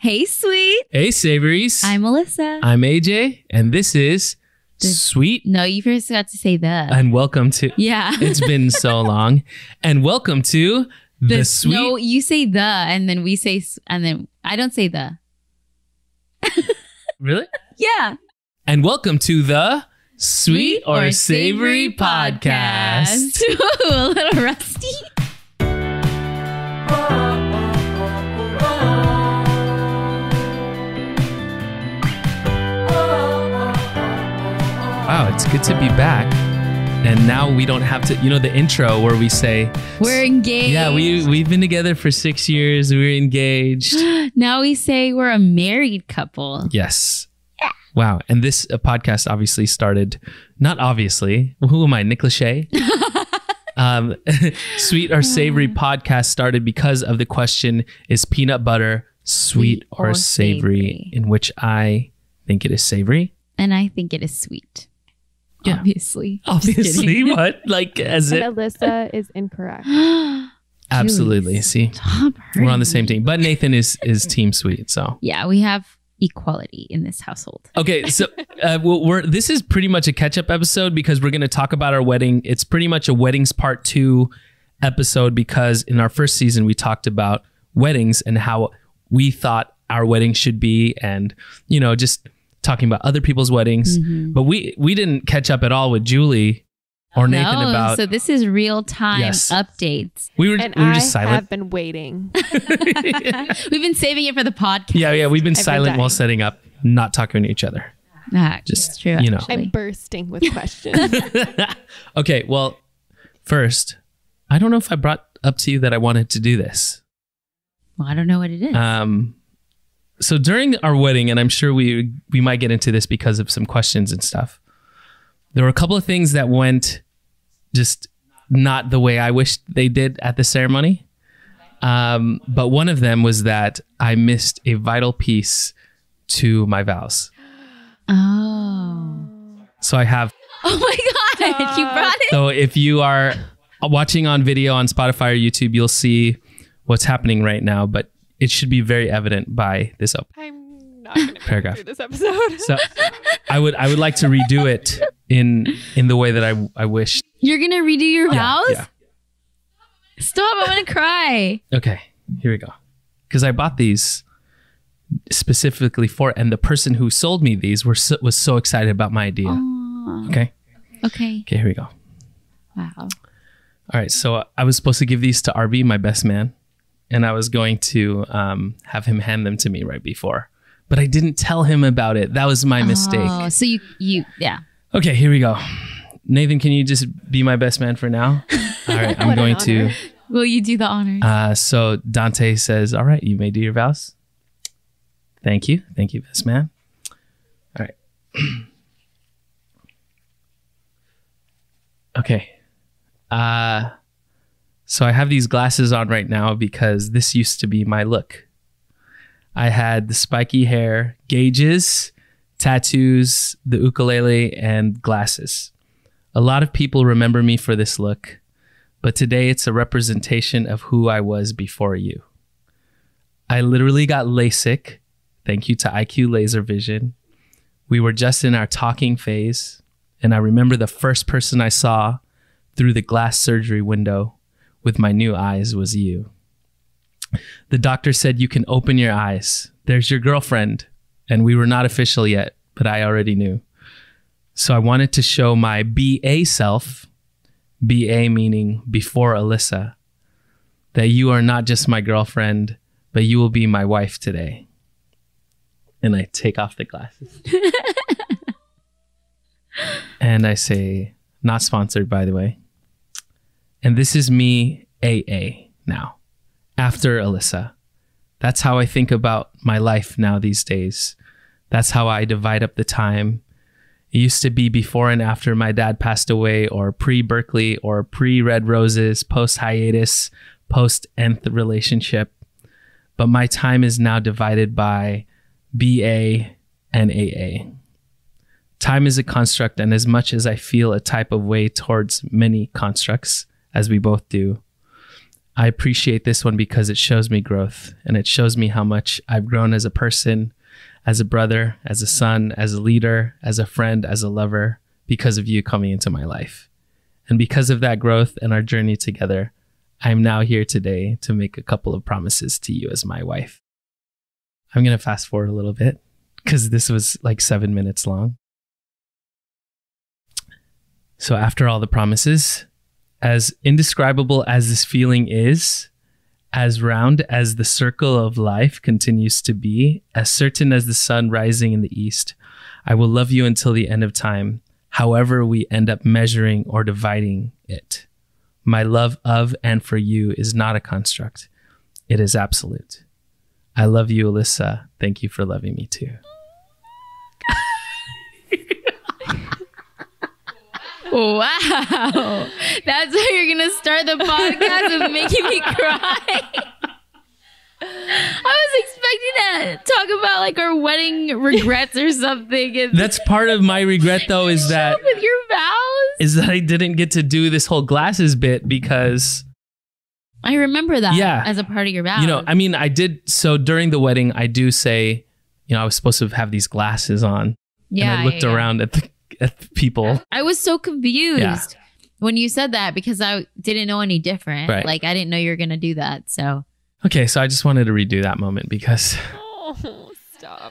Hey, sweet. Hey, Savories. I'm Alyssa. I'm AJ, and this is Sweet. No, you first got to say the. And welcome to... Yeah. It's been so long. And welcome to the Sweet... No, you say the, and then we say... And then I don't say the. Really? Yeah. And welcome to the Sweet or Savory podcast. Ooh, a little rusty. Wow, it's good to be back. And now we don't have to, the intro where we say... We're engaged. Yeah, we've been together for 6 years. We're engaged. Now we say we're a married couple. Yes. Wow. And this podcast obviously started, not obviously, who am I, Nick Lachey? Sweet or Savory podcast started because of the question, is peanut butter sweet or savory? In which I think it is savory. And I think it is sweet. Yeah. Obviously. What? Like, as it... Alyssa is incorrect. Absolutely. Julie, See, we're on the same team. But Nathan is team sweet, so... Yeah, we have equality in this household. Okay, so this is pretty much a catch-up episode because we're going to talk about our wedding. It's pretty much a weddings part 2 episode because in our first season we talked about weddings and how we thought our wedding should be, and just talking about other people's weddings. Mm-hmm. But we didn't catch up at all with Julie or Nathan about... So this is real-time updates. We were just silent. I have been waiting. We've been saving it for the podcast. Yeah, we've been silent while setting up, not talking to each other. Just true. I'm bursting with questions. Okay, well, first, I don't know if I brought up to you that I wanted to do this. Well, I don't know what it is. So during our wedding, and I'm sure we might get into this because of some questions and stuff, there were a couple of things that went just not the way I wished they did at the ceremony. But one of them was that I missed a vital piece to my vows. Oh. So I have... Oh my God, you brought it? So if you are watching on video on Spotify or YouTube, you'll see what's happening right now, but it should be very evident by this I'm not going to paragraph through this episode. So I would like to redo it in the way that I wish. You're going to redo your vows? Yeah. Stop, I'm going to cry. Okay, here we go. Because I bought these specifically for, and the person who sold me these was so excited about my idea. Aww. Okay, here we go. Wow. All right, so I was supposed to give these to RB, my best man. And I was going to have him hand them to me right before. But I didn't tell him about it. That was my mistake. Oh, so you. Okay, here we go. Nathan, can you just be my best man for now? All right, I'm going to... Will you do the honors? So Dante says, all right, you may do your vows. Thank you. Thank you, best man. All right. Okay. So I have these glasses on right now because this used to be my look. I had the spiky hair, gauges, tattoos, the ukulele, and glasses. A lot of people remember me for this look, but today it's a representation of who I was before you. I literally got LASIK, thank you to IQ Laser Vision. We were just in our talking phase, and I remember the first person I saw through the glass surgery window with my new eyes was you. The doctor said, you can open your eyes. There's your girlfriend. And we were not official yet, but I already knew. So I wanted to show my BA self, BA meaning before Alyssa, that you are not just my girlfriend, but you will be my wife today. And I take off the glasses. And I say, not sponsored, by the way. And this is me, AA, now, after Alyssa. That's how I think about my life now these days. That's how I divide up the time. It used to be before and after my dad passed away, or pre-Berkeley, or pre-Red Roses, post-hiatus, post-nth relationship. But my time is now divided by BA and AA. Time is a construct, and as much as I feel a type of way towards many constructs, as we both do, I appreciate this one because it shows me growth, and it shows me how much I've grown as a person, as a brother, as a son, as a leader, as a friend, as a lover, because of you coming into my life. And because of that growth and our journey together, I'm now here today to make a couple of promises to you as my wife. I'm going to fast forward a little bit because this was like 7 minutes long. So after all the promises, as indescribable as this feeling is, as round as the circle of life continues to be, as certain as the sun rising in the east, I will love you until the end of time, however we end up measuring or dividing it. My love of and for you is not a construct. It is absolute. I love you, Alyssa. Thank you for loving me too. Wow. That's how you're going to start the podcast with making me cry. I was expecting to talk about like our wedding regrets or something. And That's part of my regret though, is that with your vows. is that I didn't get to do this whole glasses bit because I remember that Yeah. as a part of your vows. you know, I mean, I did. So during the wedding, I do say, you know, I was supposed to have these glasses on. yeah, And I looked yeah. around at the people. I was so confused Yeah. when you said that because I didn't know any different. Right. Like I didn't know you were going to do that. So Okay, so I just wanted to redo that moment because Oh, stop.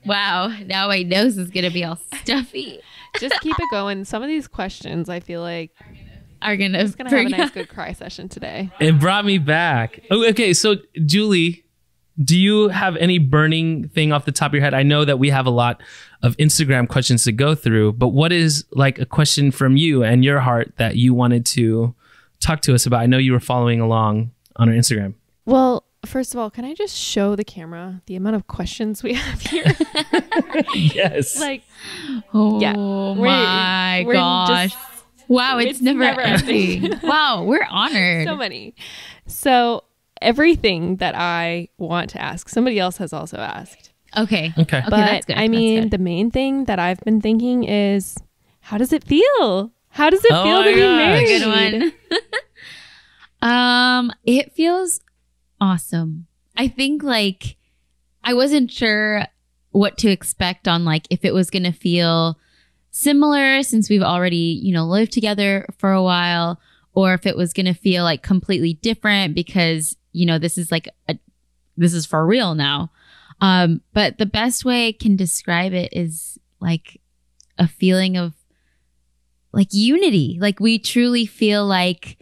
wow, now my nose is going to be all stuffy. Just keep it going. Some of these questions, I feel like Are going it's going to have a nice good cry session today. it brought me back. Oh, okay, so Julie, do you have any burning thing off the top of your head? I know that we have a lot of Instagram questions to go through, but what is like a question from you and your heart that you wanted to talk to us about? I know you were following along on our Instagram. Well, first of all, can I just show the camera the amount of questions we have here? Yes. Like, Oh Yeah. my We're gosh. just- Wow, it's never ending. ending. Wow, we're honored. so many. So everything that I want to ask, somebody else has also asked. Okay. Okay. But that's good. I That's mean, good. the main thing that I've been thinking is, how does it feel? How does it Oh feel my to be gosh. married? Good one. It feels awesome. I think like I wasn't sure what to expect on like if it was gonna feel similar since we've already, you know, lived together for a while, or if it was gonna feel like completely different because, you know, this is like this is for real now. But the best way I can describe it is like a feeling of like unity. Like we truly feel like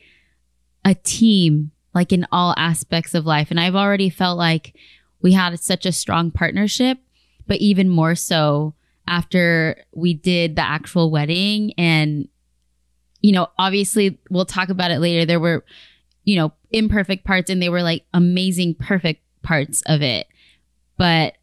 a team, like in all aspects of life. And I've already felt like we had such a strong partnership, but even more so after we did the actual wedding. And, you know, obviously we'll talk about it later. There were, you know, imperfect parts and they were like amazing, perfect parts of it. But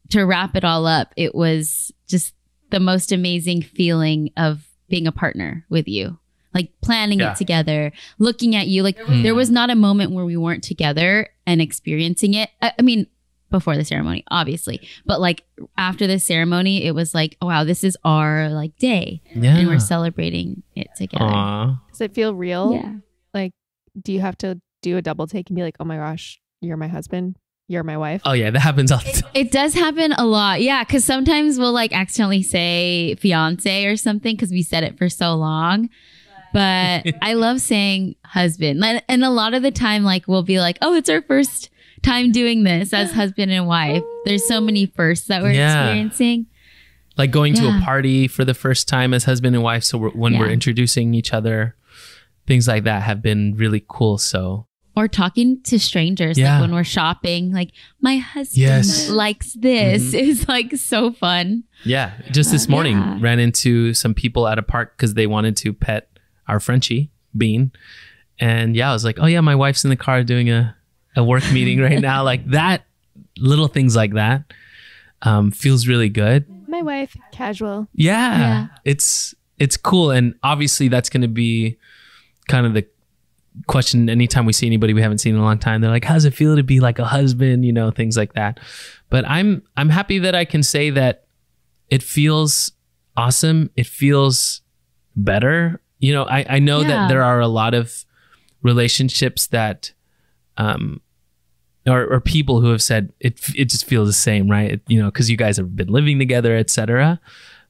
to wrap it all up, it was just the most amazing feeling of being a partner with you. Like planning Yeah. it together, looking at you. Like there was not a moment where we weren't together and experiencing it. I mean, before the ceremony, obviously. But like after the ceremony, it was like, oh, wow, this is our like day. Yeah. And we're celebrating it together. Aw. Does it feel real? Yeah. Like, do you have to do a double take and be like, oh my gosh, you're my husband? You're my wife? Oh yeah, that happens all the time. It does happen a lot. Yeah. Cause sometimes we'll like accidentally say fiance or something because we said it for so long. But I love saying husband. And a lot of the time, like we'll be like, oh, it's our first time doing this as husband and wife. There's so many firsts that we're Yeah. experiencing. Like going to a Yeah. party for the first time as husband and wife. So when we're Yeah. introducing each other, things like that have been really cool. So Or talking to strangers, Yeah. like when we're shopping, like my husband Yes. likes this is like so fun. yeah, just this morning Yeah. ran into some people at a park because they wanted to pet our Frenchie Bean. And yeah, I was like, oh yeah, my wife's in the car doing a work meeting right now. Like that, little things like that feels really good. My wife, casual. Yeah, Yeah. it's cool. And obviously that's going to be kind of the question anytime we see anybody we haven't seen in a long time. They're like, how's it feel to be like a husband, you know, things like that. But I'm happy that I can say that it feels awesome. It feels better. You know, I know Yeah. that there are a lot of relationships that, or people who have said it just feels the same, right? You know, because you guys have been living together, etc.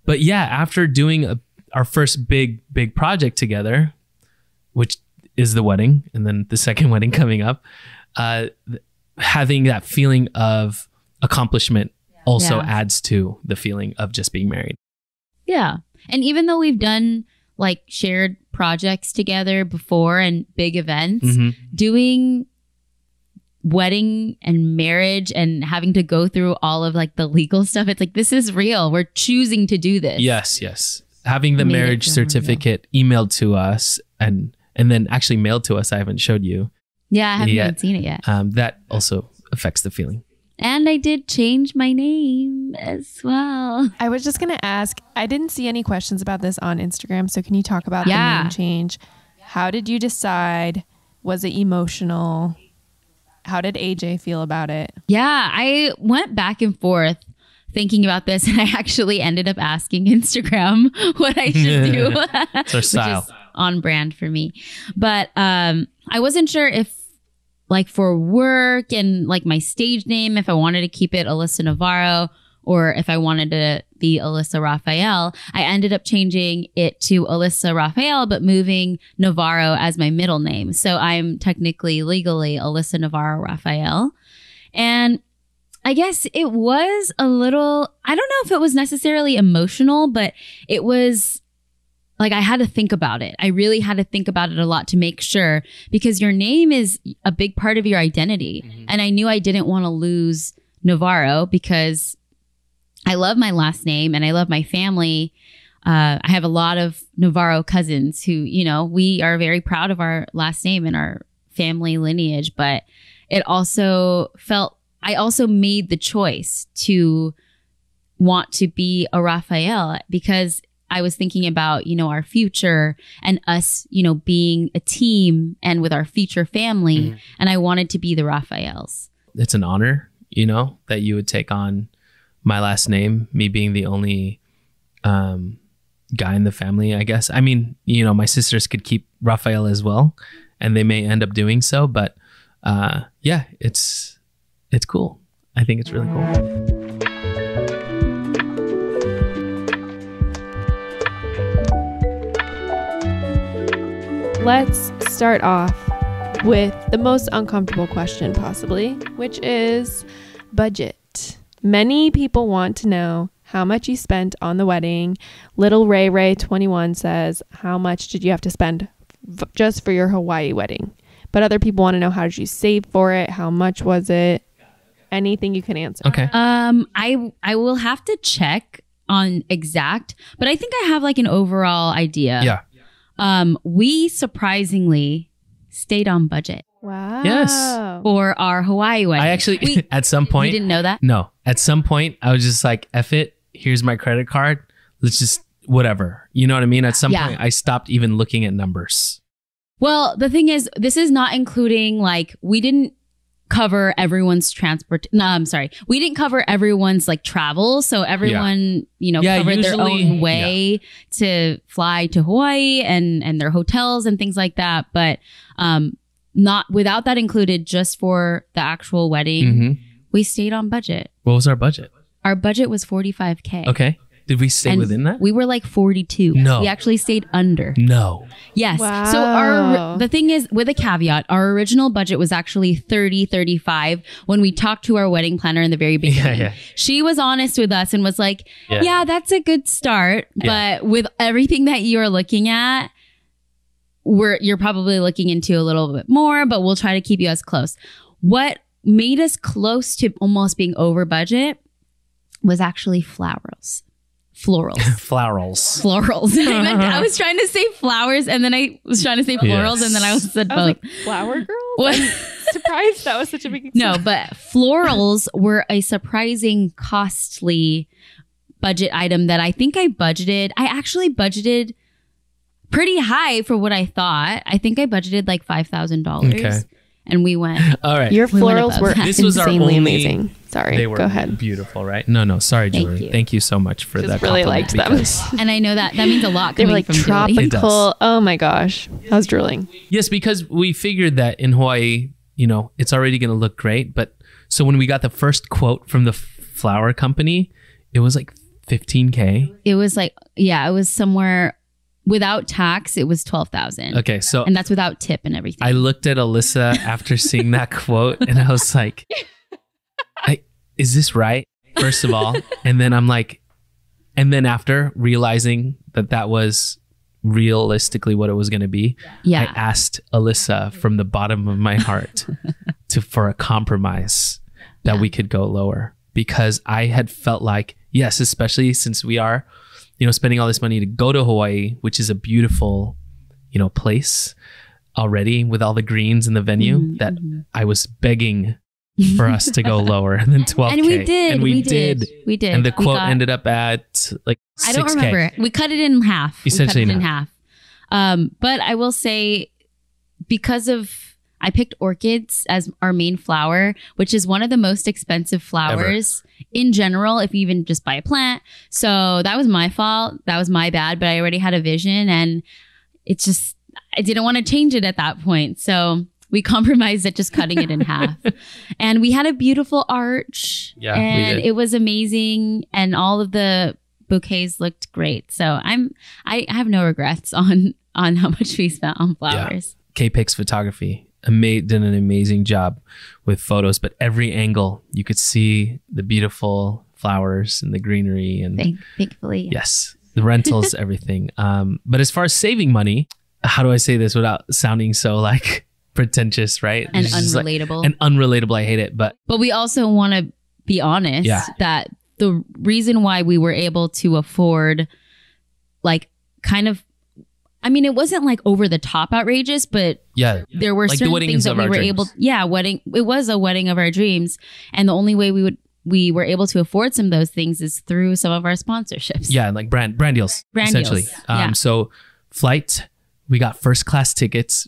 But yeah, after doing our first big project together, which is the wedding, and then the second wedding coming up, having that feeling of accomplishment also adds to the feeling of just being married. Yeah. And even though we've done like shared projects together before and big events, doing wedding and marriage and having to go through all of like the legal stuff, it's like, this is real. We're choosing to do this. Yes. Having the marriage certificate emailed to us and then actually mailed to us, I haven't showed you. Yeah, I haven't even seen it yet. That also affects the feeling. And I did change my name as well. I was just going to ask, I didn't see any questions about this on Instagram. So can you talk about the name change? How did you decide? Was it emotional? How did AJ feel about it? Yeah, I went back and forth thinking about this, and I actually ended up asking Instagram what I should do. It's our style. Which is on brand for me. But I wasn't sure if, like, for work and like my stage name, if I wanted to keep it Alyssa Navarro or if I wanted to be Alyssa Rafael. I ended up changing it to Alyssa Rafael, but moving Navarro as my middle name. So I'm technically legally Alyssa Navarro Rafael. And I guess it was a little, I don't know if it was necessarily emotional, but it was like I had to think about it. I really had to think about it a lot to make sure, because your name is a big part of your identity. And I knew I didn't want to lose Navarro because I love my last name and I love my family. I have a lot of Navarro cousins who, you know, we are very proud of our last name and our family lineage, but it also felt, I also made the choice to want to be a Rafael because I was thinking about, you know, our future and us, you know, being a team and with our future family. And I wanted to be the Rafaels. It's an honor, you know, that you would take on my last name, me being the only guy in the family, I guess. I mean, you know, my sisters could keep Rafael as well, and they may end up doing so. But yeah, it's cool. I think it's really cool. Let's start off with the most uncomfortable question possibly, which is budget. Many people want to know how much you spent on the wedding. Little Ray Ray 21 says, how much did you have to spend just for your Hawaii wedding? But other people want to know, how did you save for it? How much was it? Anything you can answer. Okay. I will have to check on exact, but I think I have like an overall idea. Yeah. We surprisingly stayed on budget. Wow. Yes. For our Hawaii wedding. I actually, at some point. You didn't know that? No. At some point, I was just like, F it. Here's my credit card. Let's just, whatever. You know what I mean? At some point, I stopped even looking at numbers. Well, the thing is, this is not including, like, we didn't cover everyone's transport. No, I'm sorry. We didn't cover everyone's like travel. So everyone, you know, covered their own way to fly to Hawaii and their hotels and things like that. But not without that included, just for the actual wedding, we stayed on budget. What was our budget? Our budget was $45K. Okay. Did we stay within that? We were like 42. No. We actually stayed under. No. Yes. Wow. So the thing is, with a caveat, our original budget was actually 35 when we talked to our wedding planner in the very beginning. Yeah. She was honest with us and was like, yeah, that's a good start. But with everything that you're looking at, you're probably looking into a little bit more, but we'll try to keep you as close. What made us close to almost being over budget was actually florals. I was trying to say flowers, and then I was trying to say florals, and then I said both. Like, flower girls? I'm surprised that was such a big No, but florals were a surprising costly budget item that I think I actually budgeted pretty high for what I thought. I think I budgeted like $5,000. Okay. And we went. All right. Your florals were this was our only amazing. Sorry, They were go ahead. beautiful, right? No, sorry, Julie. Thank you so much for that. Really liked them. And I know that means a lot They were coming like from Julie. tropical. Oh my gosh, I was drooling. Yes, because we figured that in Hawaii, it's already going to look great. But so when we got the first quote from the flower company, it was like $15K. It was like, it was somewhere without tax. It was 12,000. Okay, so and that's without tip and everything. I looked at Alyssa after seeing that quote, and I was like, is this right? First of all. And then I'm like, and then after realizing that was realistically what it was going to be, I asked Alyssa from the bottom of my heart for a compromise that we could go lower, because I had felt like, yes, especially since we are, spending all this money to go to Hawaii, which is a beautiful, place already with all the greens in the venue, that I was begging for us to go lower than 12K. And we did. And we did. And the quote ended up at like 6K. I don't remember. We cut it in half. Essentially in half. But I will say, because I picked orchids as our main flower, which is one of the most expensive flowers in general, if you even just buy a plant. So that was my fault. That was my bad. But I already had a vision, and it's just, I didn't want to change it at that point. So we compromised at just cutting it in half. And we had a beautiful arch. Yeah, and it was amazing. And all of the bouquets looked great. So I have no regrets on how much we spent on flowers. Yeah. K-Pix Photography did an amazing job with photos, but every angle you could see the beautiful flowers and the greenery, and thankfully, yes, the rentals, everything. But as far as saving money, how do I say this without sounding so like pretentious, right? And unrelatable. Unrelatable. I hate it. But we also want to be honest that the reason why we were able to afford, like, kind of, I mean, it wasn't like over the top outrageous, but there were like certain things that we were able. It was a wedding of our dreams, and the only way we were able to afford some of those things is through some of our sponsorships. Yeah, like brand deals, essentially. So flight, we got first class tickets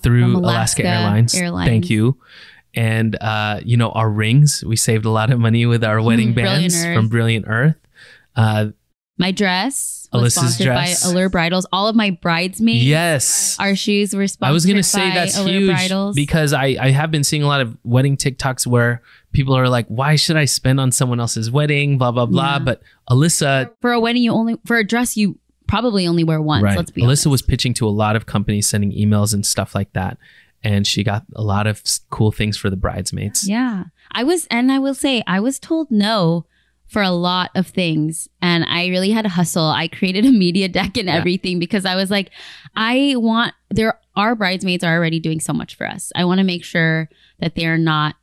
through Alaska Airlines. Thank you. And our rings, we saved a lot of money with our wedding bands from Brilliant Earth. My dress was sponsored by Allure Bridals. All of my bridesmaids. Yes. Our shoes were sponsored by Allure Bridals. I was going to say that's huge, because I have been seeing a lot of wedding TikToks where people are like, why should I spend on someone else's wedding? Blah, blah, blah. But Alyssa. For a wedding, for a dress, you probably only wear once. Right. Let's be honest. Alyssa was pitching to a lot of companies, sending emails and stuff like that. And she got a lot of cool things for the bridesmaids. Yeah. I will say, I was told no for a lot of things, and I really had to hustle. I created a media deck and everything, because I was like, our bridesmaids are already doing so much for us. I want to make sure that they're not,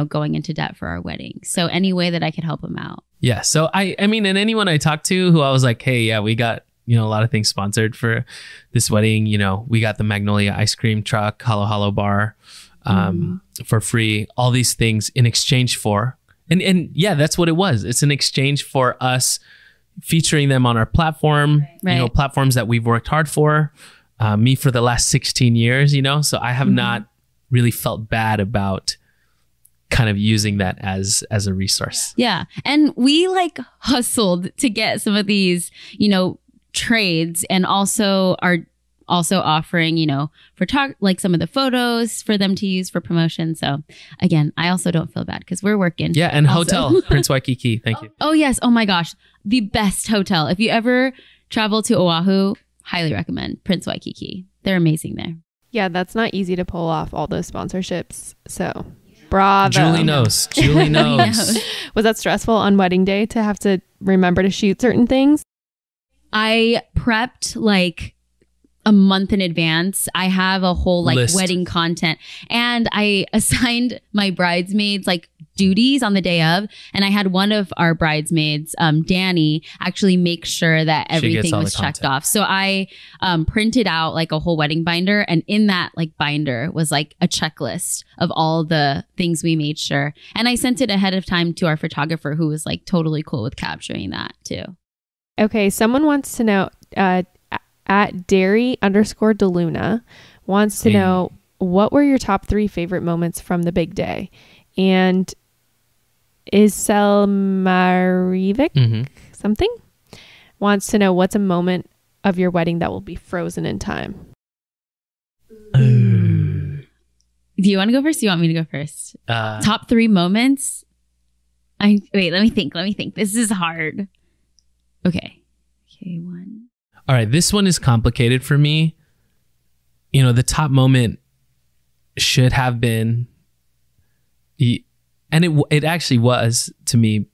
going into debt for our wedding. So any way that I could help them out. Yeah. So I mean, and anyone I talked to who I was like, hey, we got, a lot of things sponsored for this wedding. We got the Magnolia ice cream truck, Halo bar, for free, all these things in exchange for, and that's what it was. It's an exchange for us featuring them on our platform, platforms that we've worked hard for, me for the last 16 years, so I have not really felt bad about kind of using that as a resource. Yeah. And we hustled to get some of these, trades, and also are also offering, some of the photos for them to use for promotion. So again, I also don't feel bad because we're working. Yeah. And also. Hotel, Prince Waikiki. Thank you. Oh yes. Oh my gosh. The best hotel. If you ever travel to Oahu, highly recommend Prince Waikiki. They're amazing there. Yeah. That's not easy to pull off all those sponsorships. So bravo. Julie knows. Julie knows. Was that stressful on wedding day to have to remember to shoot certain things? I prepped a month in advance. I have a whole list. Wedding content, and I assigned my bridesmaids duties on the day of, and I had one of our bridesmaids, Danny, actually make sure that everything was checked off. So I printed out a whole wedding binder, and in that binder was a checklist of all the things we made sure, and I sent it ahead of time to our photographer, who was totally cool with capturing that too. Okay, someone wants to know, at Derry_DeLuna wants to know, what were your top 3 favorite moments from the big day? And Isel Marivic, something, wants to know what's a moment of your wedding that will be frozen in time. Do you want to go first? Do you want me to go first? Top 3 moments. Wait, let me think. This is hard. Okay, 1. All right, this one is complicated for me. You know, the top moment should have been, and it actually was to me,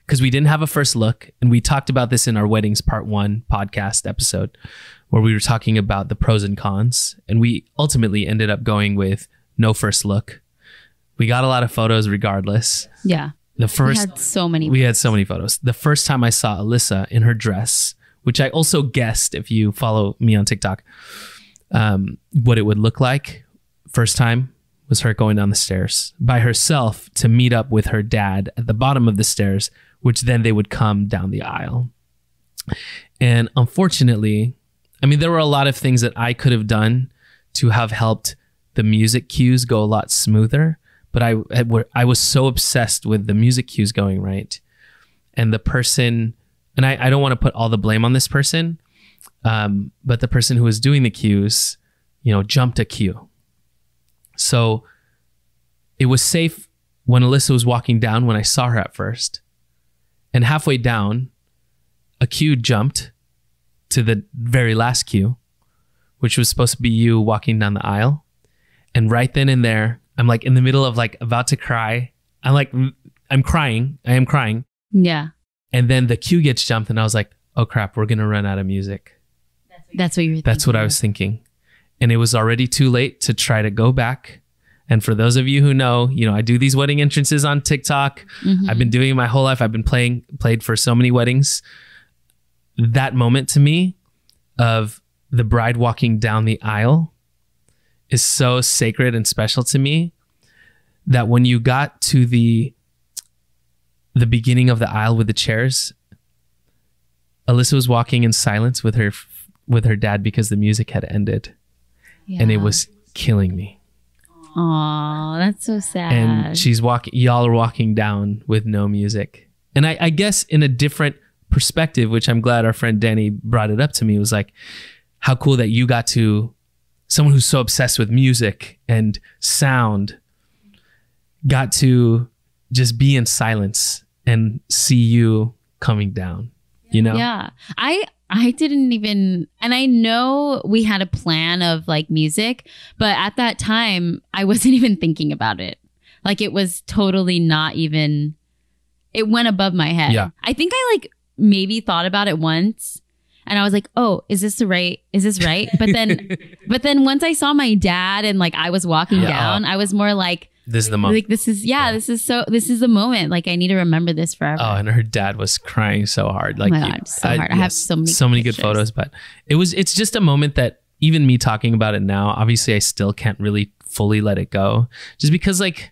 because we didn't have a first look, and we talked about this in our Weddings Part 1 podcast episode, where we were talking about the pros and cons, and we ultimately ended up going with no first look. We got a lot of photos regardless. Yeah. We had so many photos. The first time I saw Alyssa in her dress, which I also guessed, if you follow me on TikTok, what it would look like. First time was her going down the stairs by herself to meet up with her dad at the bottom of the stairs, which then they would come down the aisle. And unfortunately, I mean, there were a lot of things that I could have done to have helped the music cues go a lot smoother. But I was so obsessed with the music cues going right. And the person, and I don't want to put all the blame on this person, but the person who was doing the cues, you know, jumped a cue. So it was safe when Alyssa was walking down when I saw her at first. And halfway down, a cue jumped to the very last cue, which was supposed to be you walking down the aisle. And right then and there, I'm like in the middle of like about to cry. I'm crying. I am crying. Yeah. And then the cue gets jumped and I was like, oh crap, we're going to run out of music. That's what you were thinking. That's what I was thinking. And it was already too late to try to go back. And for those of you who know, you know, I do these wedding entrances on TikTok. I've been doing it my whole life. I've been played for so many weddings. That moment to me of the bride walking down the aisle is so sacred and special to me that when you got to the beginning of the aisle with the chairs, Alyssa was walking in silence with her dad because the music had ended. Yeah. And it was killing me. Oh, that's so sad. And y'all are walking down with no music. And I guess in a different perspective, which I'm glad our friend Danny brought it up to me, was like, how cool that you got to, someone who's so obsessed with music and sound, got to just be in silence and see you coming down, you know? Yeah. I didn't even, and I know we had a plan of like music, but at that time I wasn't even thinking about it. Like it was totally not even, it went above my head. Yeah. I think I like maybe thought about it once and I was like, oh, is this right? But then once I saw my dad and like I was walking down, I was more like, this is the moment. Like this is the moment. Like I need to remember this forever. Oh, and her dad was crying so hard. Like, oh my God, so hard. I have so many good photos, but it's just a moment that even me talking about it now, obviously I still can't really fully let it go, just because like,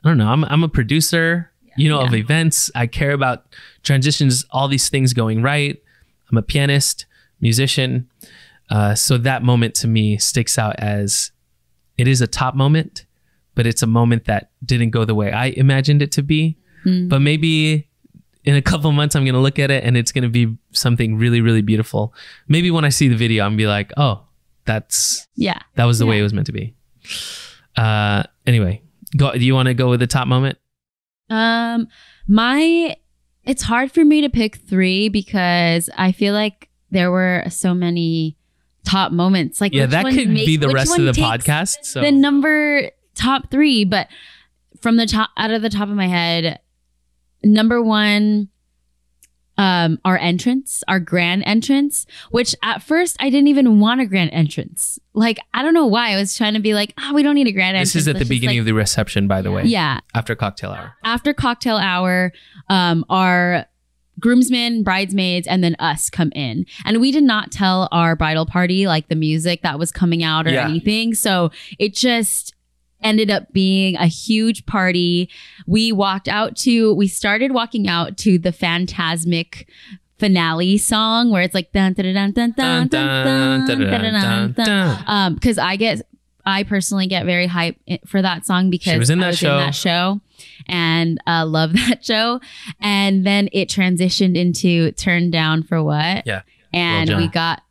I don't know, I'm a producer, of events. I care about transitions, all these things going right. I'm a pianist, musician. So that moment to me sticks out as it is a top moment, but it's a moment that didn't go the way I imagined it to be. But maybe in a couple months, I'm going to look at it and it's going to be something really, really beautiful. Maybe when I see the video, I'm going to be like, oh, that was the way it was meant to be. Anyway, do you want to go with the top moment? It's hard for me to pick 3 because I feel like there were so many top moments. Like, that could be the rest of the podcast. So the number top 3, but from the top, out of the top of my head, number 1, our grand entrance, which at first I didn't even want a grand entrance. Like, I don't know why. I was trying to be like, we don't need a grand entrance. This is at the beginning of the reception, by the way. Yeah. After cocktail hour. After cocktail hour, our groomsmen, bridesmaids, and then us come in. And we did not tell our bridal party like the music that was coming out or anything. So it just ended up being a huge party. We started walking out to the Phantasmic finale song where it's like dun dun dun dun dun dun dun dun dun dun. Because I personally get very hyped for that song because she was in I was in that show and love that show. And then it transitioned into Turn Down for What? Yeah. And we got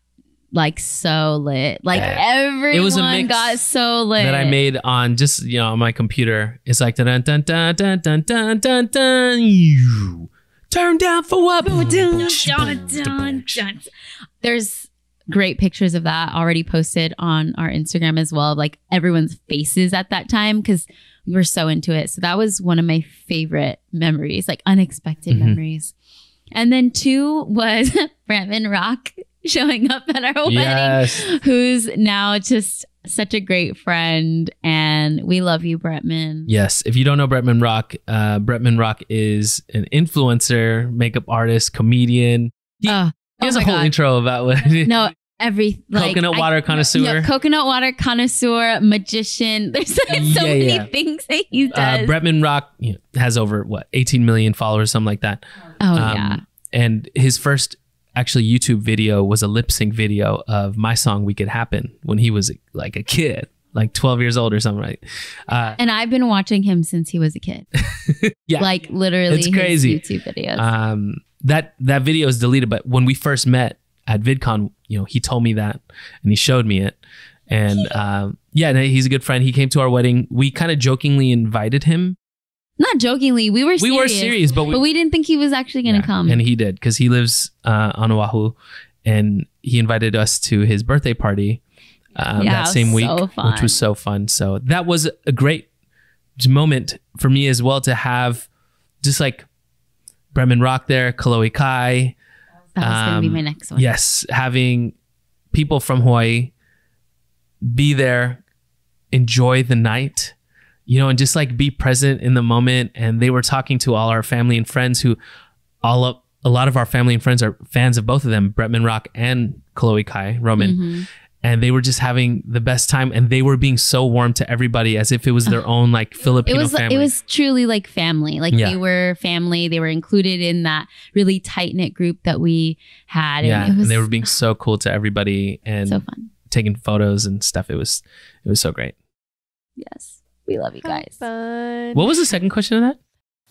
like so lit. Like It was a everyone mix got so lit. that I made on just, on my computer. It's like dun dun dun dun dun dun dun dun. Turn down for what? There's great pictures of that already posted on our Instagram as well, of like everyone's faces at that time because we were so into it. So that was one of my favorite memories, like unexpected memories. And then 2 was Bretman Rock showing up at our wedding, who's now just such a great friend. And we love you, Bretman. Yes. If you don't know Bretman Rock is an influencer, makeup artist, comedian. He has a whole intro about what coconut water connoisseur. Yeah, coconut water connoisseur, magician. There's so many things that he does. Bretman Rock has over 18 million followers, something like that. And his first actually YouTube video was a lip sync video of my song "We Could Happen" when he was like a kid, like 12 years old or something, right? And I've been watching him since he was a kid. Like literally, it's crazy. His YouTube videos. That video is deleted, but when we first met at VidCon, he told me that and he showed me it. And he's a good friend. He came to our wedding. We kind of jokingly invited him. Not jokingly, we were serious, but we didn't think he was actually going to come. And he did, because he lives on Oahu, and he invited us to his birthday party that same week, which was so fun. So that was a great moment for me as well, to have just like Bretman Rock there, Kaloe Kai. That was going to be my next one. Yes, having people from Hawaii be there, enjoy the night, and just like be present in the moment. And they were talking to all our family and friends who a lot of our family and friends are fans of both of them, Bretman Rock and Kaloe Kai, Roman. And they were just having the best time, and they were being so warm to everybody as if it was their own like Filipino family. It was truly like family. Like they were family. They were included in that really tight knit group that we had. And they were being so cool to everybody and so fun. Taking photos and stuff. It was so great. Yes. We love you guys. Fun. What was the second question of that?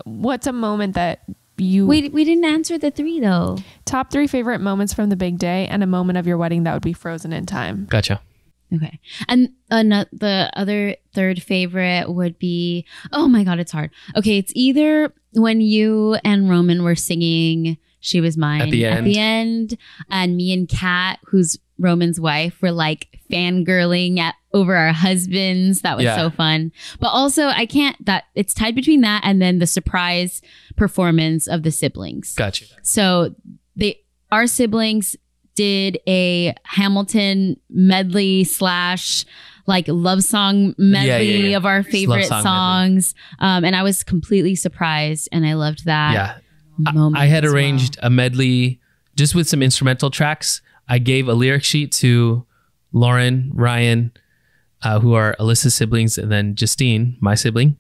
What's a moment that you... We didn't answer the 3 though. Top 3 favorite moments from the big day and a moment of your wedding that would be frozen in time. Gotcha. Okay. And the other third favorite would be... Oh my God, it's hard. Okay, it's either when you and Roman were singing She Was Mine at the end, and me and Kat, who's Roman's wife, were like fangirling over our husbands. That was so fun. But also it's tied between that and then the surprise performance of the siblings. Gotcha. So our siblings did a Hamilton medley / like love song medley of our favorite songs. And I was completely surprised and I loved that. Yeah. I had arranged a medley just with some instrumental tracks. I gave a lyric sheet to Lauren, Ryan, who are Alyssa's siblings, and then Justine, my sibling.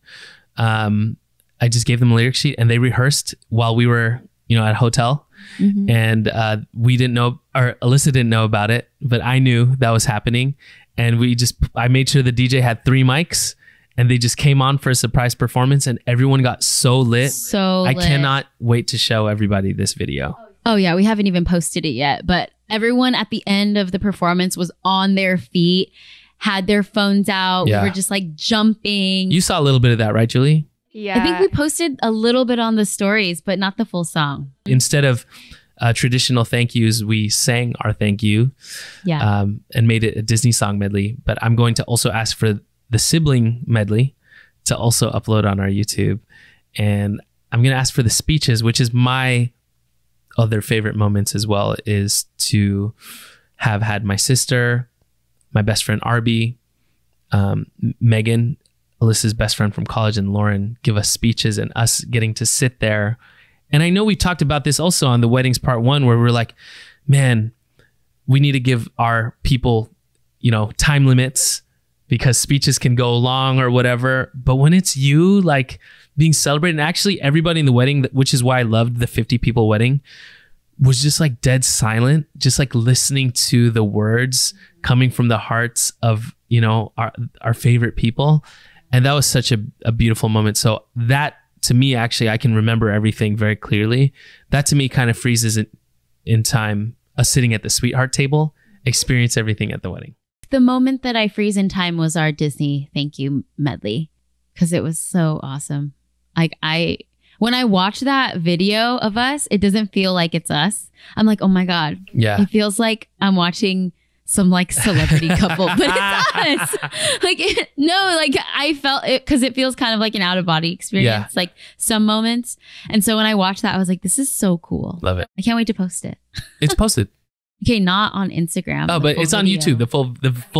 I just gave them a lyric sheet and they rehearsed while we were, at a hotel. And we didn't know, or Alyssa didn't know about it, but I knew that was happening. And I made sure the DJ had 3 mics and they just came on for a surprise performance and everyone got so lit. I cannot wait to show everybody this video. Oh yeah, we haven't even posted it yet, but everyone at the end of the performance was on their feet, had their phones out. Yeah. We were just like jumping. You saw a little bit of that, right, Julie? Yeah. I think we posted a little bit on the stories, but not the full song. Instead of traditional thank yous, we sang our thank you and made it a Disney song medley. But I'm going to also ask for the sibling medley to also upload on our YouTube. And I'm going to ask for the speeches, which is my other favorite moments as well, is to have had my sister, my best friend Arby, Megan, Alyssa's best friend from college, and Lauren give us speeches, and us getting to sit there. And I know we talked about this also on the Weddings Part 1, where we're like, man, we need to give our people, time limits because speeches can go long or whatever. But when it's you, like being celebrated, and actually everybody in the wedding, which is why I loved the 50 people wedding, was just like dead silent, just like listening to the words coming from the hearts of, you know, our favorite people. And that was such a beautiful moment. So that to me, actually, I can remember everything very clearly. That to me kind of freezes it in time, us sitting at the sweetheart table, experience everything at the wedding. The moment that I freeze in time was our Disney thank you medley, because it was so awesome. Like when I watch that video of us, it doesn't feel like it's us. I'm like, oh my God. Yeah. It feels like I'm watching some like celebrity couple, but it's us. Like, I felt it because it feels kind of like an out of body experience, like some moments. And so when I watched that, I was like, this is so cool. Love it. I can't wait to post it. It's posted. Okay, not on Instagram. Oh, but it's on YouTube. The full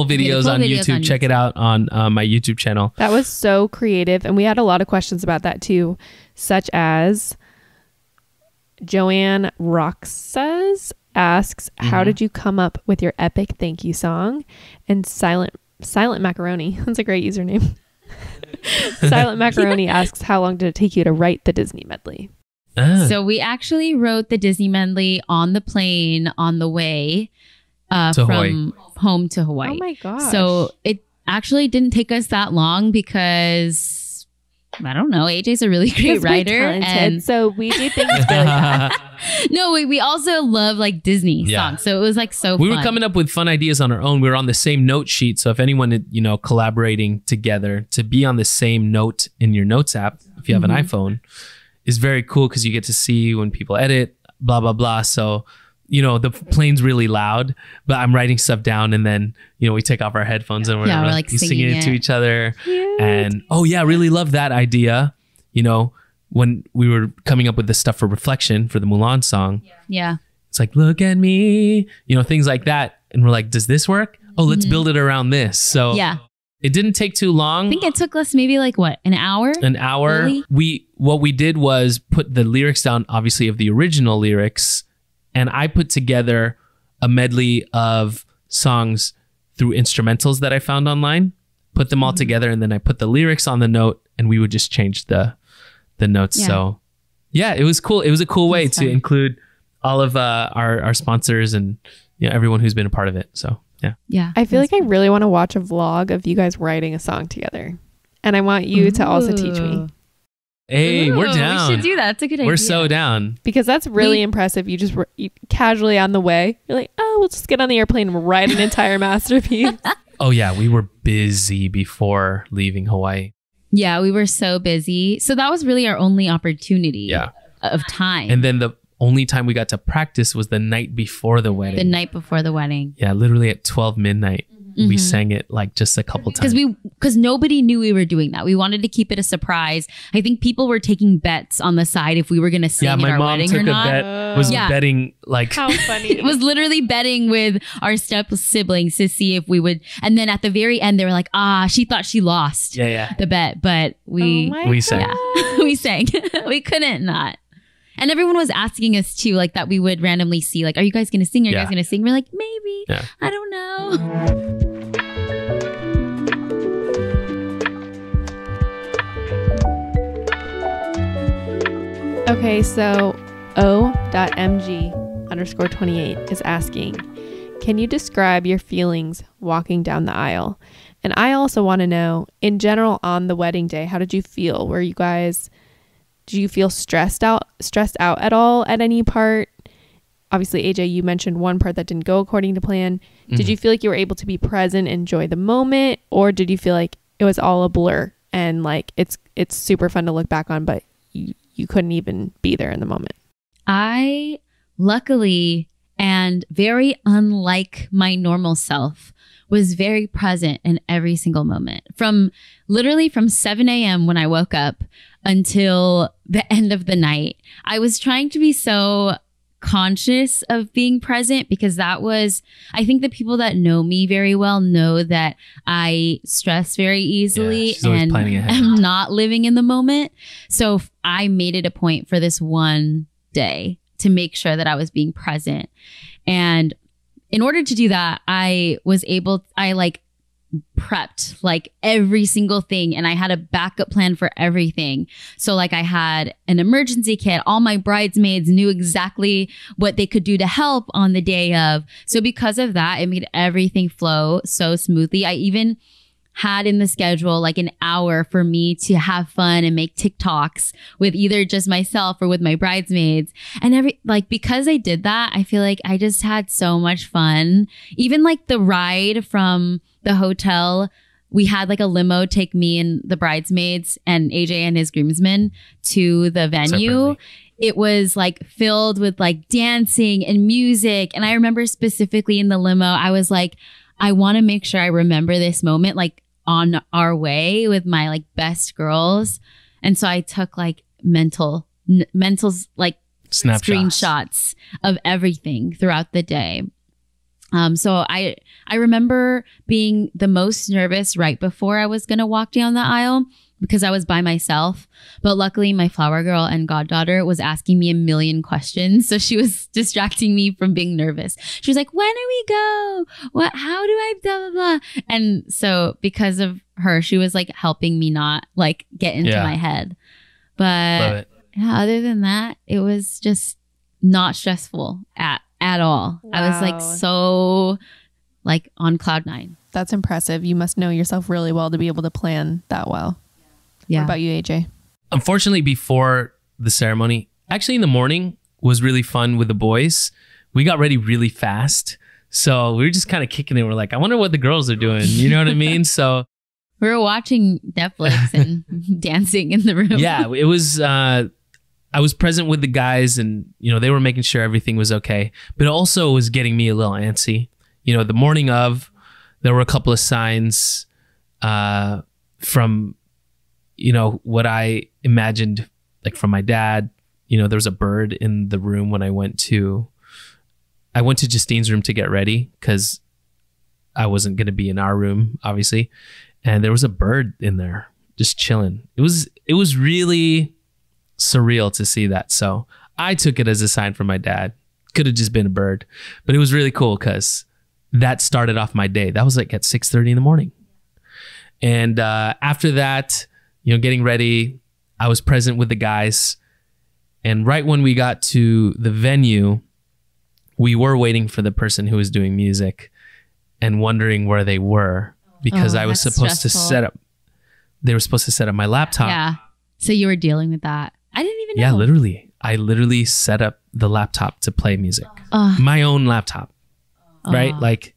video is on YouTube. Check it out on my YouTube channel. That was so creative. And we had a lot of questions about that too, such as Joanne Roxas asks, how did you come up with your epic thank you song? And Silent Macaroni, that's a great username. Silent Macaroni asks, how long did it take you to write the Disney medley? So we actually wrote the Disney medley on the plane on the way from home to Hawaii. Oh my gosh. So it actually didn't take us that long because I don't know, AJ's a really great writer, and so we do things really fast. No, we also love like Disney songs, so it was like so we fun. were coming up with fun ideas on our own. We were on the same note sheet, so if anyone, you know, collaborating together to be on the same note in your notes app, if you have an iPhone, is very cool because you get to see when people edit, blah blah blah. So, you know, the plane's really loud, but I'm writing stuff down, and then, you know, we take off our headphones and we're like singing it to each other. Cute. And really love that idea. You know, when we were coming up with the stuff for Reflection for the Mulan song. Yeah. It's like, look at me, you know, things like that. And we're like, does this work? Oh, let's build it around this. So yeah. It didn't take too long. I think it took us maybe like what, an hour? An hour. Really? What we did was put the lyrics down, obviously, of the original lyrics. And I put together a medley of songs through instrumentals that I found online, put them all together, and then I put the lyrics on the note, and we would just change the notes. Yeah. So yeah, it was cool. It was a cool way to include all of our sponsors and, you know, everyone who's been a part of it. So yeah. I feel like I really want to watch a vlog of you guys writing a song together. And I want you to also teach me. Hey, we're down. We should do that. That's a good idea. We're so down. Because that's really impressive. You just casually on the way, you're like, oh, we'll just get on the airplane and write an entire masterpiece. Oh yeah, we were busy before leaving Hawaii. Yeah, we were so busy. So that was really our only opportunity of time. And then the only time we got to practice was the night before the wedding. The night before the wedding. Yeah, literally at 12 midnight. We sang it like just a couple times. Because nobody knew we were doing that. We wanted to keep it a surprise. I think people were taking bets on the side if we were going to sing at our wedding or not. My mom took a bet, was betting like... How funny. It was literally betting with our step siblings to see if we would... And then at the very end, they were like, she thought she lost the bet. But we sang. Yeah, we sang. We couldn't not. And everyone was asking us too, like that we would randomly see, like, are you guys going to sing? Are you guys going to sing? We're like, maybe. Yeah. I don't know. Okay, so O.MG_28 is asking, can you describe your feelings walking down the aisle? And I also want to know, in general, on the wedding day, how did you feel? Do you feel stressed out at all at any part? Obviously, AJ, you mentioned one part that didn't go according to plan. Did you feel like you were able to be present, enjoy the moment, or did you feel like it was all a blur and like it's super fun to look back on, but you couldn't even be there in the moment? I, luckily, and very unlike my normal self, was very present in every single moment. Literally from 7 a.m. when I woke up until the end of the night, I was trying to be so conscious of being present because that was, I think the people that know me very well know that I stress very easily and am not living in the moment. So I made it a point for this one day to make sure that I was being present. And in order to do that, I prepped like every single thing, and I had a backup plan for everything. So like I had an emergency kit. All my bridesmaids knew exactly what they could do to help on the day of. So because of that, it made everything flow so smoothly. I even had in the schedule like an hour for me to have fun and make TikToks with either just myself or with my bridesmaids. And because I did that, I feel like I just had so much fun. Even like the ride from the hotel, we had like a limo take me and the bridesmaids and AJ and his groomsmen to the venue. Separately. It was like filled with like dancing and music. And I remember specifically in the limo, I was like, I want to make sure I remember this moment, like on our way with my like best girls. And so I took like mentals like screenshots of everything throughout the day. So I remember being the most nervous right before I was going to walk down the aisle because I was by myself. But luckily my flower girl and goddaughter was asking me a million questions. So she was distracting me from being nervous. She was like, when do we go? How do I blah, blah, blah. And so because of her, she was like helping me not like get into my head. But yeah, other than that, it was just not stressful at all. Wow. I was like so like on cloud nine. That's impressive. You must know yourself really well to be able to plan that well. Yeah. What about you, AJ? Unfortunately, before the ceremony, actually in the morning was really fun with the boys. We got ready really fast. So we were just kind of kicking it. We're like, I wonder what the girls are doing. You know what I mean? So we were watching Netflix and dancing in the room. Yeah, it was, I was present with the guys and, you know, they were making sure everything was okay. But it also was getting me a little antsy. You know, the morning of, there were a couple of signs from, you know, what I imagined, like from my dad. You know, there was a bird in the room when I went to Justine's room to get ready because I wasn't going to be in our room, obviously. And there was a bird in there just chilling. It was really surreal to see that. So I took it as a sign from my dad. Could have just been a bird, but it was really cool because that started off my day. That was like at 6:30 in the morning. And after that, you know, getting ready, I was present with the guys. And right when we got to the venue, we were waiting for the person who was doing music and wondering where they were because I was supposed to set up. They were supposed to set up my laptop. Yeah. So you were dealing with that. I didn't even know. Yeah, literally. I literally set up the laptop to play music. My own laptop. Right? Like,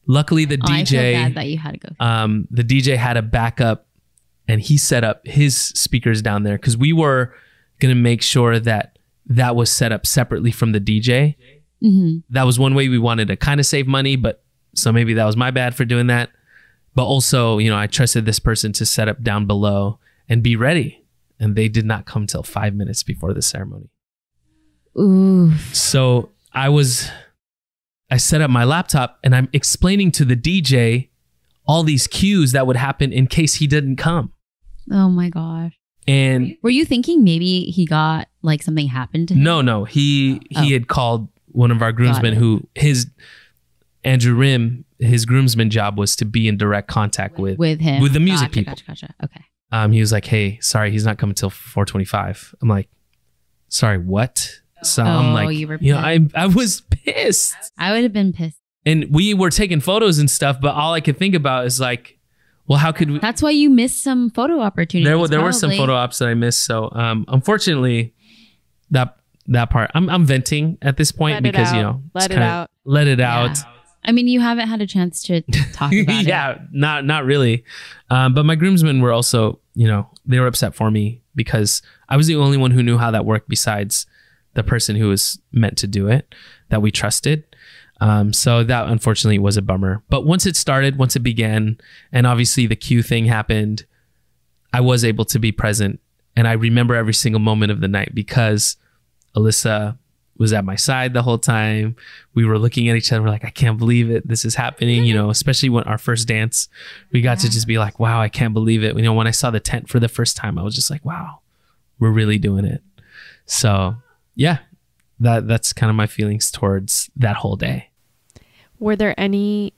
luckily the DJ. I feel bad that you had to go. The DJ had a backup and he set up his speakers down there because we were going to make sure that that was set up separately from the DJ. Mm-hmm. That was one way we wanted to kind of save money, but so maybe that was my bad for doing that. But also, you know, I trusted this person to set up down below and be ready. And they did not come till 5 minutes before the ceremony. Ooh. So I set up my laptop and I'm explaining to the DJ all these cues that would happen in case he didn't come. Oh my gosh. And were you thinking maybe he got like something happened to him? No. He had called one of our groomsmen who Andrew Rim, his groomsman job was to be in direct contact with him, with the music people. Gotcha. Okay. He was like, hey, sorry, he's not coming till 4:25. I'm like, sorry, what? So I'm like, you know, I was pissed. I would have been pissed. And we were taking photos and stuff, but all I could think about is like, well, how could we? That's why you missed some photo opportunities. There were some photo ops that I missed. So unfortunately, that part, I'm venting at this point because, you know, let it out. I mean, you haven't had a chance to talk about it. Yeah, not really. But my groomsmen were also, you know, they were upset for me because I was the only one who knew how that worked besides the person who was meant to do it, that we trusted. So that unfortunately was a bummer. But once it began, and obviously the cue thing happened, I was able to be present. And I remember every single moment of the night because Alyssa was at my side the whole time. We were looking at each other. We're like, I can't believe it. This is happening. You know, especially when our first dance, we got to just be like, wow, I can't believe it. You know, when I saw the tent for the first time, I was just like, wow, we're really doing it. So yeah, that's kind of my feelings towards that whole day. Were there any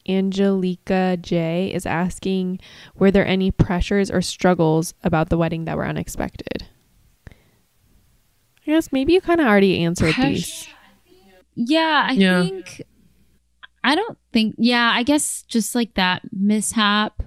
Angelica J is asking, were there any pressures or struggles about the wedding that were unexpected? I guess maybe you kind of already answered these. Yeah, I guess just like that mishap.